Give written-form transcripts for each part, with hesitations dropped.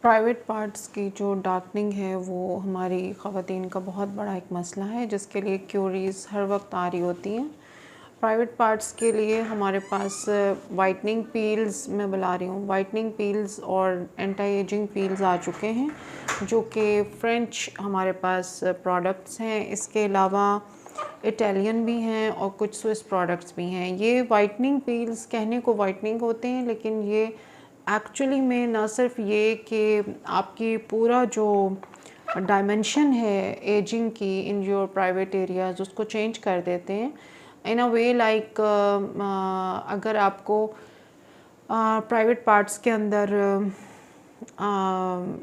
Private parts की जो darkening है वो हमारी ख़वातीन का बहुत बड़ा एक मसला है, जिसके लिए क्यूरीज़ हर वक्त आ रही होती हैं। प्राइवेट पार्ट्स के लिए हमारे पास वाइटनिंग पील्स, मैं बुला रही हूँ वाइटनिंग पील्स और एंटी एजिंग पील्स आ चुके हैं, जो कि फ्रेंच हमारे पास प्रोडक्ट्स हैं। इसके अलावा इटालियन भी हैं और कुछ स्विस प्रोडक्ट्स भी हैं। ये वाइटनिंग पील्स कहने को वाइटनिंग होते हैं, लेकिन ये एक्चुअली में ना सिर्फ ये कि आपकी पूरा जो डायमेंशन है एजिंग की इन योर प्राइवेट एरियाज उसको चेंज कर देते हैं इन अ वे लाइक अगर आपको प्राइवेट पार्ट्स के अंदर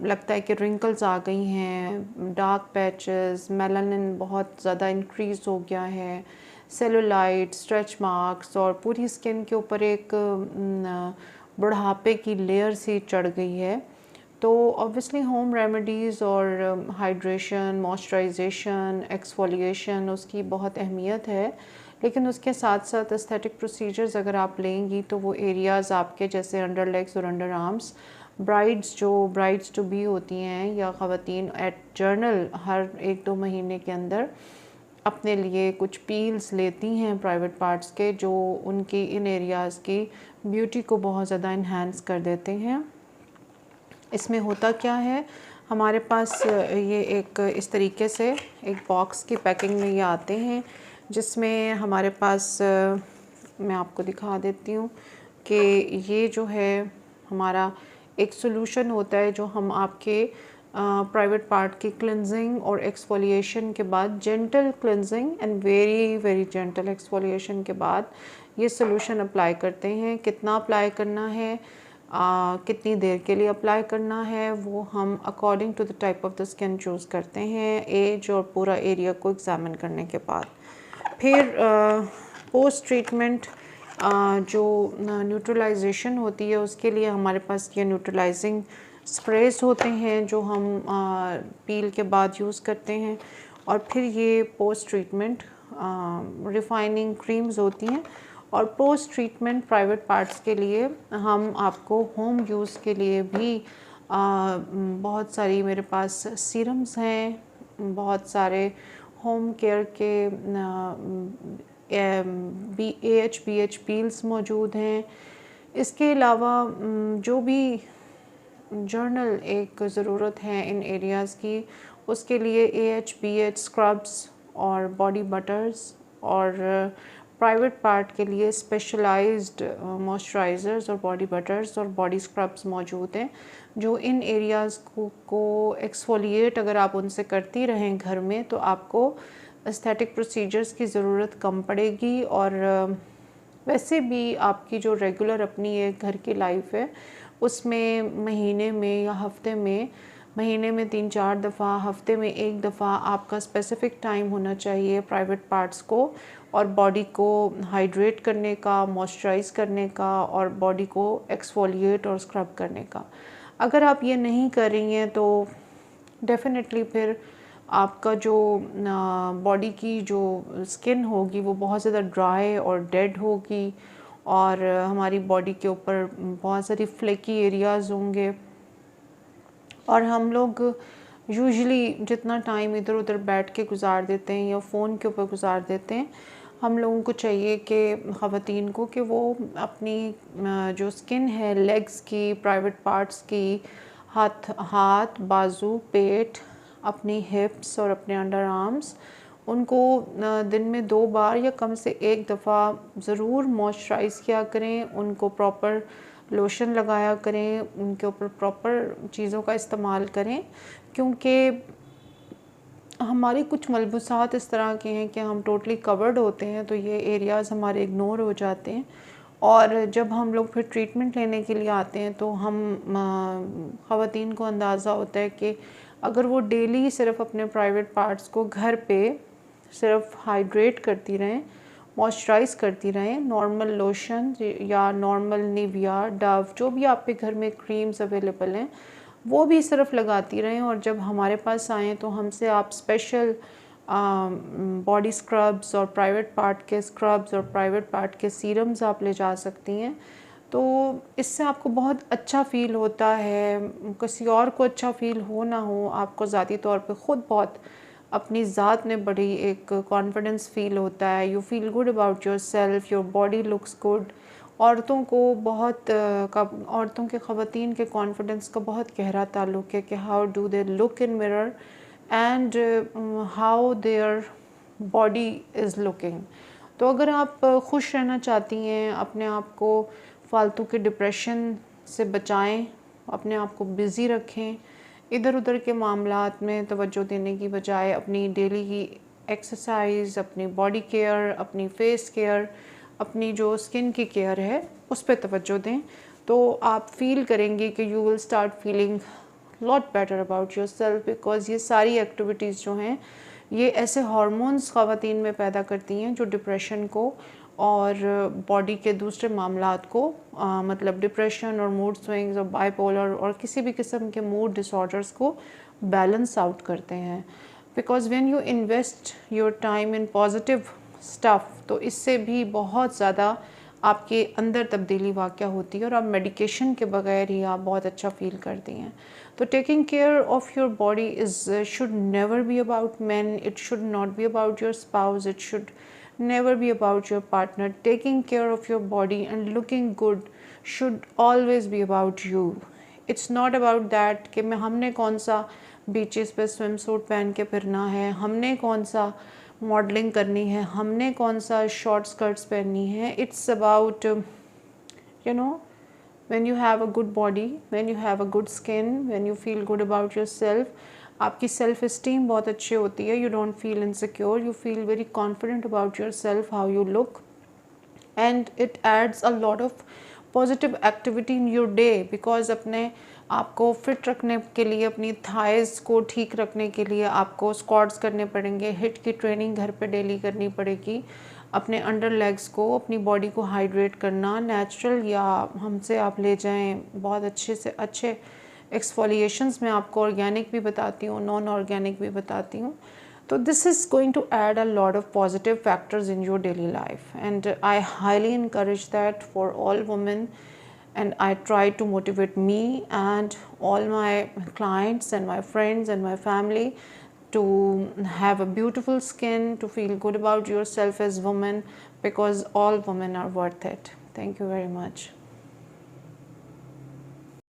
लगता है कि रिंकल्स आ गई हैं, डार्क पैचेस, मेलानिन बहुत ज़्यादा इंक्रीज़ हो गया है, सेलुलाइट, स्ट्रेच मार्क्स और पूरी स्किन के ऊपर एक बुढ़ापे की लेयर सी चढ़ गई है, तो ऑब्वियसली होम रेमेडीज़ और हाइड्रेशन, मॉइस्चराइजेशन, एक्सफोलिएशन उसकी बहुत अहमियत है। लेकिन उसके साथ साथ एस्थेटिक प्रोसीजर्स अगर आप लेंगी तो वो एरियाज़ आपके जैसे अंडर लेग्स और under arms, brides to be होती हैं या ख़वातीन एट जर्नल हर 1-2 महीने के अंदर अपने लिए कुछ पील्स लेती हैं प्राइवेट पार्ट्स के, जो उनकी इन एरियाज़ की ब्यूटी को बहुत ज़्यादा इन्हांस कर देते हैं। इसमें होता क्या है, हमारे पास ये एक इस तरीके से एक बॉक्स की पैकिंग में ये आते हैं, जिसमें हमारे पास मैं आपको दिखा देती हूँ कि ये जो है हमारा एक सोल्यूशन होता है, जो हम आपके प्राइवेट पार्ट की क्लिनजिंग और एक्सफोलिएशन के बाद, gentle cleansing and very very gentle exfoliation के बाद ये सोल्यूशन अप्लाई करते हैं। कितना अप्लाई करना है, कितनी देर के लिए अप्लाई करना है, वो हम according to the type of the skin choose करते हैं, एज और पूरा एरिया को एग्जामिन करने के बाद। फिर पोस्ट ट्रीटमेंट जो न्यूट्रलाइजेशन होती है, उसके लिए हमारे पास ये न्यूट्रलाइजिंग स्प्रेस होते हैं जो हम पील के बाद यूज़ करते हैं। और फिर ये पोस्ट ट्रीटमेंट रिफाइनिंग क्रीम्स होती हैं। और पोस्ट ट्रीटमेंट प्राइवेट पार्ट्स के लिए हम आपको होम यूज़ के लिए भी बहुत सारी मेरे पास सीरम्स हैं, बहुत सारे होम केयर के AHPH पील्स मौजूद हैं। इसके अलावा जो भी जर्नल एक ज़रूरत है इन एरियाज़ की, उसके लिए AHPH स्क्रब्स और बॉडी बटर्स, और प्राइवेट पार्ट के लिए स्पेशलाइज्ड मॉइस्चराइज़र्स और बॉडी बटर्स और बॉडी स्क्रब्स मौजूद हैं, जो इन एरियाज़ को एक्सफोलिएट अगर आप उनसे करती रहें घर में, तो आपको एस्थेटिक प्रोसीजर्स की ज़रूरत कम पड़ेगी। और वैसे भी आपकी जो रेगुलर अपनी एक घर की लाइफ है, उसमें महीने में या हफ्ते में, महीने में 3-4 दफ़ा, हफ्ते में 1 दफ़ा आपका स्पेसिफ़िक टाइम होना चाहिए प्राइवेट पार्ट्स को और बॉडी को हाइड्रेट करने का, मॉइस्चराइज़ करने का और बॉडी को एक्सफोलिएट और स्क्रब करने का। अगर आप ये नहीं कर रही हैं तो डेफ़िनेटली फिर आपका जो बॉडी की जो स्किन होगी वो बहुत ज़्यादा ड्राई और डेड होगी, और हमारी बॉडी के ऊपर बहुत सारी फ्लेकी एरियाज़ होंगे। और हम लोग यूजुअली जितना टाइम इधर उधर बैठ के गुजार देते हैं या फ़ोन के ऊपर गुजार देते हैं, हम लोगों को चाहिए कि ख़वातीन को कि वो अपनी जो स्किन है लेग्स की, प्राइवेट पार्ट्स की, हाथ, बाजू, पेट, अपनी हिप्स और अपने अंडर आर्म्स, उनको दिन में 2 बार या कम से 1 दफ़ा ज़रूर मॉइस्चराइज़ किया करें, उनको प्रॉपर लोशन लगाया करें, उनके ऊपर प्रॉपर चीज़ों का इस्तेमाल करें, क्योंकि हमारे कुछ मलबूसात इस तरह के हैं कि हम टोटली कवर्ड होते हैं, तो ये एरियाज़ हमारे इग्नोर हो जाते हैं। और जब हम लोग फिर ट्रीटमेंट लेने के लिए आते हैं तो हम ख़वातीन को अंदाज़ा होता है कि अगर वो डेली सिर्फ अपने प्राइवेट पार्ट्स को घर पे सिर्फ हाइड्रेट करती रहें, मॉइस्चराइज़ करती रहें, नॉर्मल लोशन या नॉर्मल निविया, डव, जो भी आपके घर में क्रीम्स अवेलेबल हैं, वो भी सिर्फ लगाती रहें, और जब हमारे पास आएँ तो हमसे आप स्पेशल बॉडी स्क्रब्स और प्राइवेट पार्ट के स्क्रब्स और प्राइवेट पार्ट के सीरम्स आप ले जा सकती हैं। तो इससे आपको बहुत अच्छा फ़ील होता है, किसी और को अच्छा फ़ील हो ना हो, आपको ज़ाती तौर पे ख़ुद बहुत अपनी ज़ात में बड़ी एक कॉन्फिडेंस फ़ील होता है। You feel good about yourself, your body looks good. औरतों को बहुत औरतों के ख़वातीन के कॉन्फिडेंस का बहुत गहरा ताल्लुक़ है कि how do they look in mirror and how their body is looking. तो अगर आप खुश रहना चाहती हैं, अपने आप को फालतू के डिप्रेशन से बचाएं, अपने आप को बिज़ी रखें, इधर उधर के मामलात में तवज्जो देने की बजाय अपनी डेली की एक्सरसाइज, अपनी बॉडी केयर, अपनी फेस केयर, अपनी जो स्किन की केयर है उस पर तवज्जो दें। तो आप फील करेंगे कि you will start feeling lot better about your self, because ये सारी एक्टिविटीज़ जो हैं ये ऐसे हार्मोन्स ख़वातीन में पैदा करती हैं जो डिप्रेशन को और बॉडी के दूसरे मामलात को मतलब डिप्रेशन और मूड स्विंग्स और बाइपोलर और किसी भी किस्म के मूड डिसऑर्डर्स को बैलेंस आउट करते हैं। Because when you invest your time in positive stuff, तो इससे भी बहुत ज़्यादा आपके अंदर तब्दीली वाक़या होती है और आप मेडिकेशन के बगैर ही आप बहुत अच्छा फ़ील करती हैं। तो taking care of your body is should never be about man, it should not be about your spouse, it should never be about your partner. Taking care of your body and looking good should always be about you. It's not about that कि मैं हमने कौन सा beaches पे swim suit पहन के फिरना है, हमने कौन सा मॉडलिंग करनी है, हमने कौन सा शॉर्ट स्कर्ट्स पहननी है. It's about when you have a good body, when you have a good skin, when you feel good about yourself, आपकी सेल्फ इस्टीम बहुत अच्छी होती है. You don't feel insecure, you feel very confident about your self, how you look, and it adds a lot of positive activity in your day. Because अपने आपको fit रखने के लिए, अपनी थाइज़ को ठीक रखने के लिए आपको स्क्वाट्स करने पड़ेंगे, हिट की ट्रेनिंग घर पे डेली करनी पड़ेगी, अपने अंडर लेग्स को, अपनी बॉडी को हाइड्रेट करना नेचुरल या हमसे आप ले जाएं बहुत अच्छे से अच्छे एक्सफोलिएशंस में आपको ऑर्गेनिक भी बताती हूँ, नॉन ऑर्गेनिक भी बताती हूँ. तो this is going to add a lot of positive factors in your daily life, and I highly encourage that for all women, and I try to motivate me and all my clients and my friends and my family to have a beautiful skin, to feel good about yourself as women, because all women are worth it. Thank you very much.